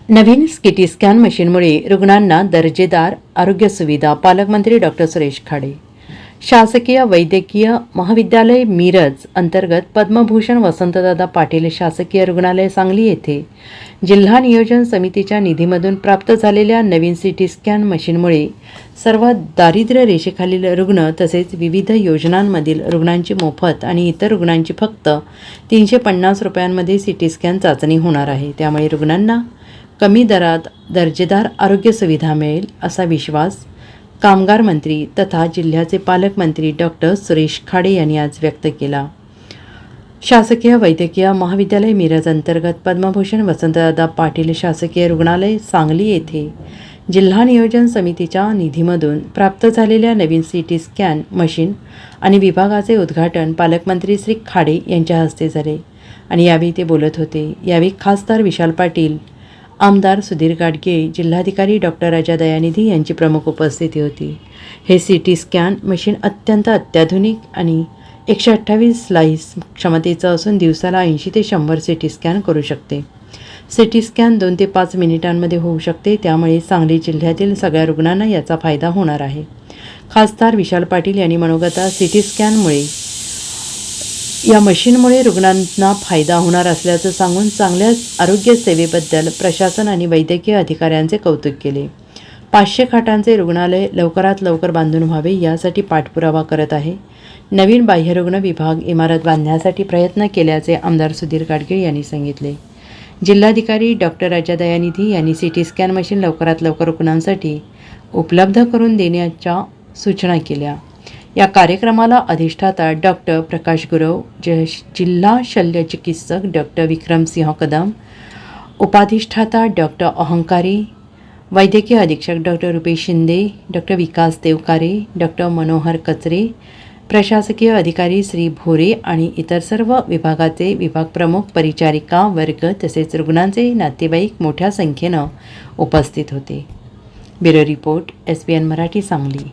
नवीन CT scan मशीनमुळे रुग्णांना दर्जेदार आरोग्य सुविधा. पालकमंत्री डॉक्टर सुरेश खाडे. शासकीय वैद्यकीय महाविद्यालय मिरज अंतर्गत पद्मभूषण वसंतदादा पाटील शासकीय रुग्णालय सांगली येथे जिल्हा नियोजन समितीच्या निधीमधून प्राप्त झालेल्या नवीन सिटी स्कॅन मशीनमुळे सर्व दारिद्र्य रेषेखालील रुग्ण तसेच विविध योजनांमधील रुग्णांची मोफत आणि इतर रुग्णांची फक्त 350 रुपयांमध्ये सिटी स्कॅन चाचणी होणार आहे. त्यामुळे रुग्णांना कमी दरात दर्जेदार आरोग्य सुविधा मिळेल असा विश्वास कामगार मंत्री तथा जिल्ह्याचे पालकमंत्री डॉक्टर सुरेश खाडे यांनी आज व्यक्त केला. शासकीय वैद्यकीय महाविद्यालय मिरज अंतर्गत पद्मभूषण वसंतदादा पाटील शासकीय रुग्णालय सांगली येथे जिल्हा नियोजन समितीच्या निधीमधून प्राप्त झालेल्या नवीन सिटी स्कॅन मशीन आणि विभागाचे उद्घाटन पालकमंत्री श्री खाडे यांच्या हस्ते झाले आणि यावेळी ते बोलत होते. यावेळी खासदार विशाल पाटील, आमदार सुधीर गाडगे, जिल्हाधिकारी डॉक्टर राजा दयानिधी यांची प्रमुख उपस्थिती होती. हे सिटी स्कॅन मशीन अत्यंत अत्याधुनिक आणि 128 स्लाईस क्षमतेचं असून दिवसाला 80 ते 100 सिटी स्कॅन करू शकते. सिटी स्कॅन 2 ते 5 मिनिटांमध्ये होऊ शकते. त्यामुळे सांगली जिल्ह्यातील सगळ्या रुग्णांना याचा फायदा होणार आहे. खासदार विशाल पाटील यांनी मनोगता सिटी स्कॅनमुळे या मशीनमुळे रुग्णांना फायदा होणार असल्याचं सांगून चांगल्या आरोग्य सेवेबद्दल प्रशासन आणि वैद्यकीय अधिकाऱ्यांचे कौतुक केले. 500 खाटांचे रुग्णालय लवकरात लवकर बांधून व्हावे यासाठी पाठपुरावा करत आहे. नवीन बाह्यरुग्ण विभाग इमारत बांधण्यासाठी प्रयत्न केल्याचे आमदार सुधीर गाडगे यांनी सांगितले. जिल्हाधिकारी डॉक्टर राजा दयानिधी यांनी सिटी स्कॅन मशीन लवकरात लवकर रुग्णांसाठी उपलब्ध करून देण्याच्या सूचना केल्या. या कार्यक्रमाला अधिष्ठाता डॉक्टर प्रकाश गुरव, जिल्हा शल्य चिकित्सक डॉक्टर विक्रमसिंह कदम, उपाधिष्ठाता डॉक्टर अहंकारी, वैद्यकीय अधीक्षक डॉक्टर रुपेश शिंदे, डॉक्टर विकास देवकारे, डॉक्टर मनोहर कचरे, प्रशासकीय अधिकारी श्री भोरे आणि इतर सर्व विभागाचे विभाग प्रमुख, परिचारिका वर्ग तसेच रुग्णांचे नातेवाईक मोठ्या संख्येनं उपस्थित होते. Bureau report, SBN Marathi Sangli.